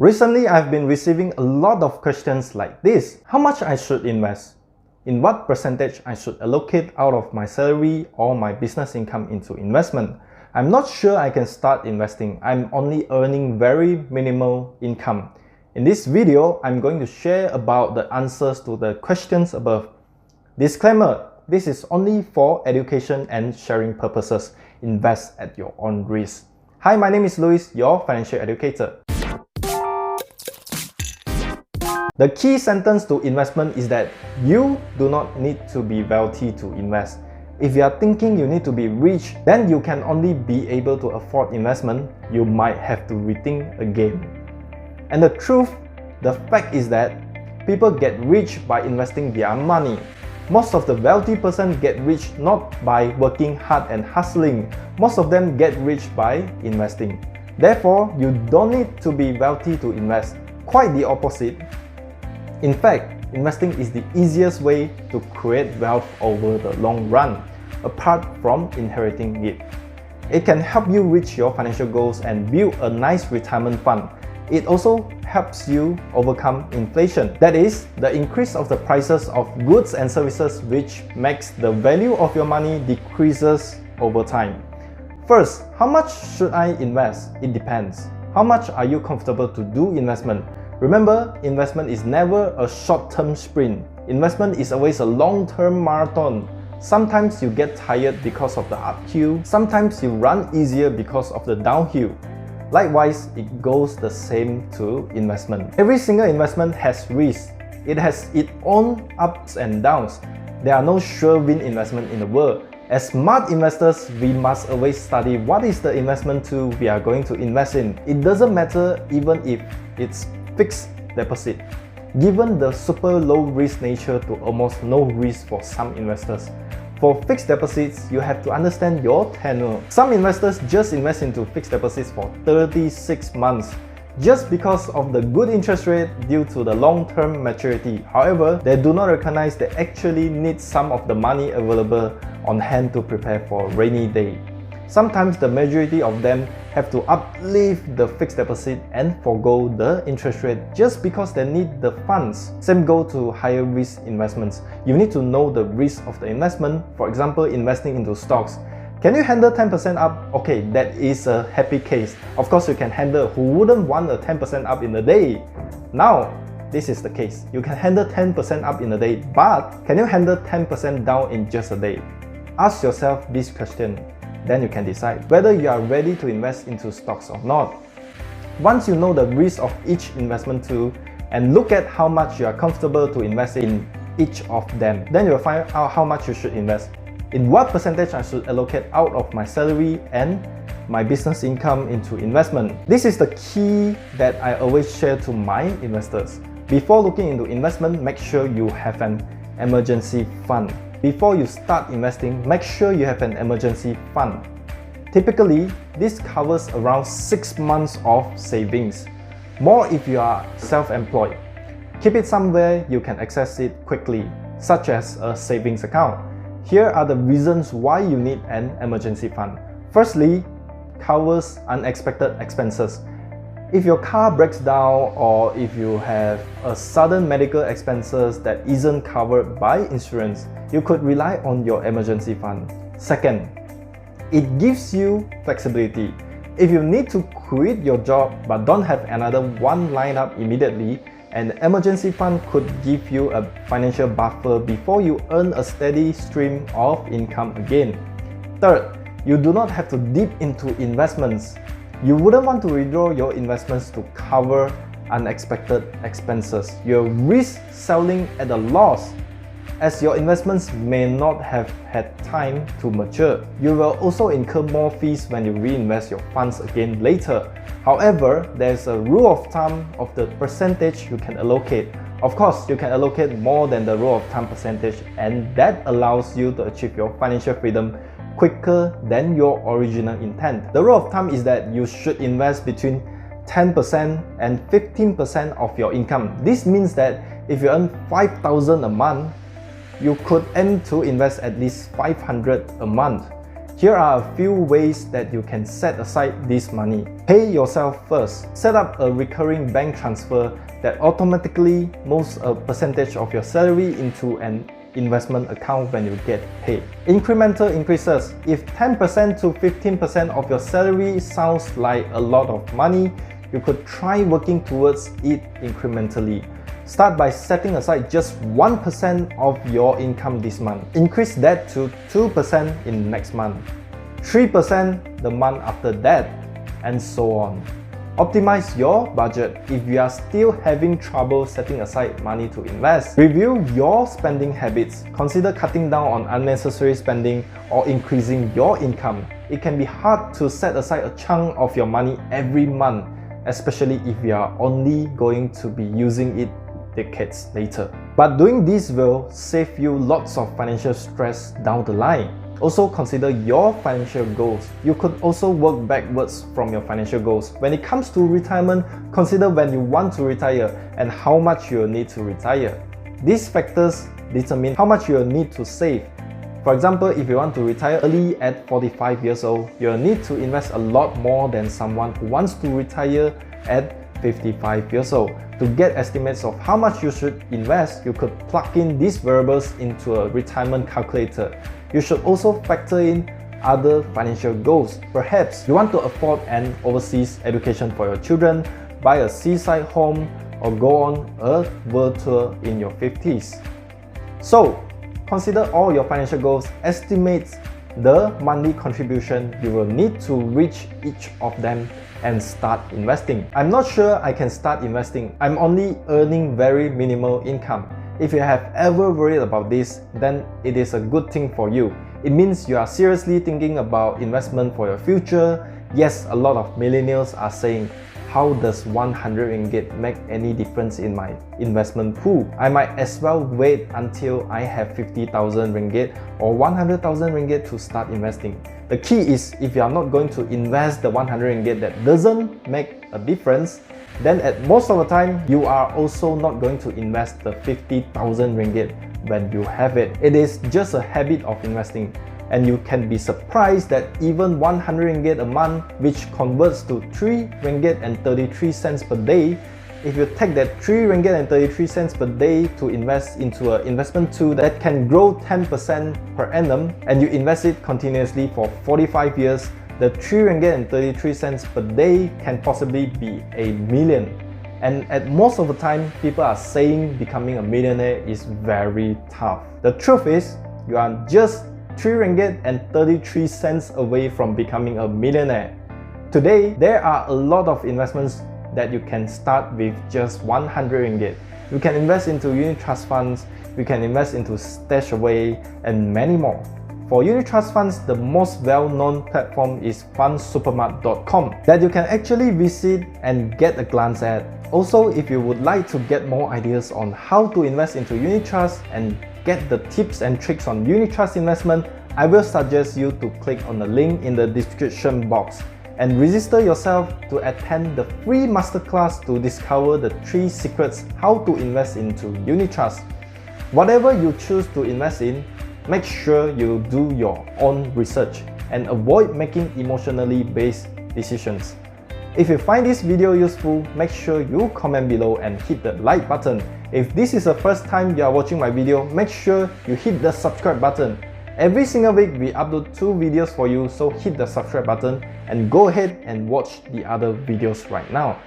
Recently, I've been receiving a lot of questions like this. How much I should invest? In what percentage I should allocate out of my salary or my business income into investment? I'm not sure I can start investing. I'm only earning very minimal income. In this video, I'm going to share about the answers to the questions above. Disclaimer, this is only for education and sharing purposes. Invest at your own risk. Hi, my name is Louis, your financial educator. The key sentence to investment is that you do not need to be wealthy to invest. If you are thinking you need to be rich, then you can only be able to afford investment. You might have to rethink again. And the fact is that people get rich by investing their money. Most of the wealthy person get rich not by working hard and hustling. Most of them get rich by investing. Therefore, you don't need to be wealthy to invest. Quite the opposite. In fact, investing is the easiest way to create wealth over the long run, apart from inheriting it. It can help you reach your financial goals and build a nice retirement fund. It also helps you overcome inflation. That is, the increase of the prices of goods and services, which makes the value of your money decreases over time. First, how much should I invest? It depends. How much are you comfortable to do investment? Remember, investment is never a short-term sprint. Investment is always a long-term marathon. Sometimes you get tired because of the uphill. Sometimes you run easier because of the downhill. Likewise, it goes the same to investment. Every single investment has risks. It has its own ups and downs. There are no sure-win investment in the world. As smart investors, we must always study what is the investment tool we are going to invest in. It doesn't matter even if it's fixed deposit. Given the super low risk nature to almost no risk for some investors. For fixed deposits, you have to understand your tenure. Some investors just invest into fixed deposits for 36 months just because of the good interest rate due to the long-term maturity. However, they do not recognize they actually need some of the money available on hand to prepare for a rainy day. Sometimes the majority of them have to uplift the fixed deposit and forgo the interest rate just because they need the funds. Same goes to higher risk investments. You need to know the risk of the investment. For example, investing into stocks. Can you handle 10% up? Okay, that is a happy case. Of course, you can handle. Who wouldn't want a 10% up in a day? Now, this is the case. You can handle 10% up in a day, but can you handle 10% down in just a day? Ask yourself this question. Then you can decide whether you are ready to invest into stocks or not. Once you know the risk of each investment tool and look at how much you are comfortable to invest in each of them, then you'll find out how much you should invest. In what percentage I should allocate out of my salary and my business income into investment. This is the key that I always share to my investors. Before looking into investment, make sure you have an emergency fund. Before you start investing, make sure you have an emergency fund. Typically, this covers around 6 months of savings. More if you are self-employed. Keep it somewhere you can access it quickly, such as a savings account. Here are the reasons why you need an emergency fund. Firstly, covers unexpected expenses. If your car breaks down or if you have a sudden medical expenses that isn't covered by insurance, you could rely on your emergency fund. Second, it gives you flexibility. If you need to quit your job but don't have another one lined up immediately, an emergency fund could give you a financial buffer before you earn a steady stream of income again. Third, you do not have to dip into investments. You wouldn't want to withdraw your investments to cover unexpected expenses. You risk selling at a loss as your investments may not have had time to mature. You will also incur more fees when you reinvest your funds again later. However, there's a rule of thumb of the percentage you can allocate. Of course, you can allocate more than the rule of thumb percentage, and that allows you to achieve your financial freedom quicker than your original intent. The rule of thumb is that you should invest between 10% and 15% of your income. This means that if you earn 5,000 a month, you could aim to invest at least 500 a month. Here are a few ways that you can set aside this money. Pay yourself first. Set up a recurring bank transfer that automatically moves a percentage of your salary into an investment account when you get paid. Incremental increases. If 10% to 15% of your salary sounds like a lot of money, you could try working towards it incrementally. Start by setting aside just 1% of your income this month. Increase that to 2% in next month, 3% the month after that, and so on. Optimize your budget. If you are still having trouble setting aside money to invest, review your spending habits. Consider cutting down on unnecessary spending or increasing your income. It can be hard to set aside a chunk of your money every month, especially if you are only going to be using it decades later. But doing this will save you lots of financial stress down the line. Also consider your financial goals. You could also work backwards from your financial goals. When it comes to retirement, consider when you want to retire and how much you will need to retire. These factors determine how much you will need to save. For example, if you want to retire early at 45 years old, you will need to invest a lot more than someone who wants to retire at 55 years old. To get estimates of how much you should invest, you could plug in these variables into a retirement calculator. You should also factor in other financial goals. Perhaps you want to afford an overseas education for your children, buy a seaside home, or go on a world tour in your 50s. So, consider all your financial goals, estimate the monthly contribution you will need to reach each of them, and start investing. I'm not sure I can start investing. I'm only earning very minimal income. If you have ever worried about this, then it is a good thing for you. It means you are seriously thinking about investment for your future. Yes, a lot of millennials are saying, how does 100 ringgit make any difference in my investment pool? I might as well wait until I have 50,000 ringgit or 100,000 ringgit to start investing. The key is, if you are not going to invest the 100 ringgit that doesn't make a difference, then at most of the time, you are also not going to invest the 50,000 ringgit when you have it. It is just a habit of investing. And you can be surprised that even 100 ringgit a month, which converts to 3 ringgit and 33 cents per day, if you take that 3 ringgit and 33 cents per day to invest into an investment tool that can grow 10% per annum, and you invest it continuously for 45 years, the 3 ringgit and 33 cents per day can possibly be a million. And at most of the time, people are saying becoming a millionaire is very tough. The truth is, you are just 3 ringgit and 33 cents away from becoming a millionaire. Today, there are a lot of investments that you can start with just 100 ringgit. You can invest into unit trust funds, you can invest into StashAway, and many more. For unit trust funds, the most well-known platform is fundsupermart.com that you can actually visit and get a glance at. Also, if you would like to get more ideas on how to invest into unit trust and get the tips and tricks on unit trust investment, I will suggest you to click on the link in the description box and register yourself to attend the free masterclass to discover the 3 secrets how to invest into unit trust. Whatever you choose to invest in, make sure you do your own research and avoid making emotionally based decisions. If you find this video useful, make sure you comment below and hit the like button. If this is the first time you are watching my video, make sure you hit the subscribe button. Every single week we upload 2 videos for you, so hit the subscribe button and go ahead and watch the other videos right now.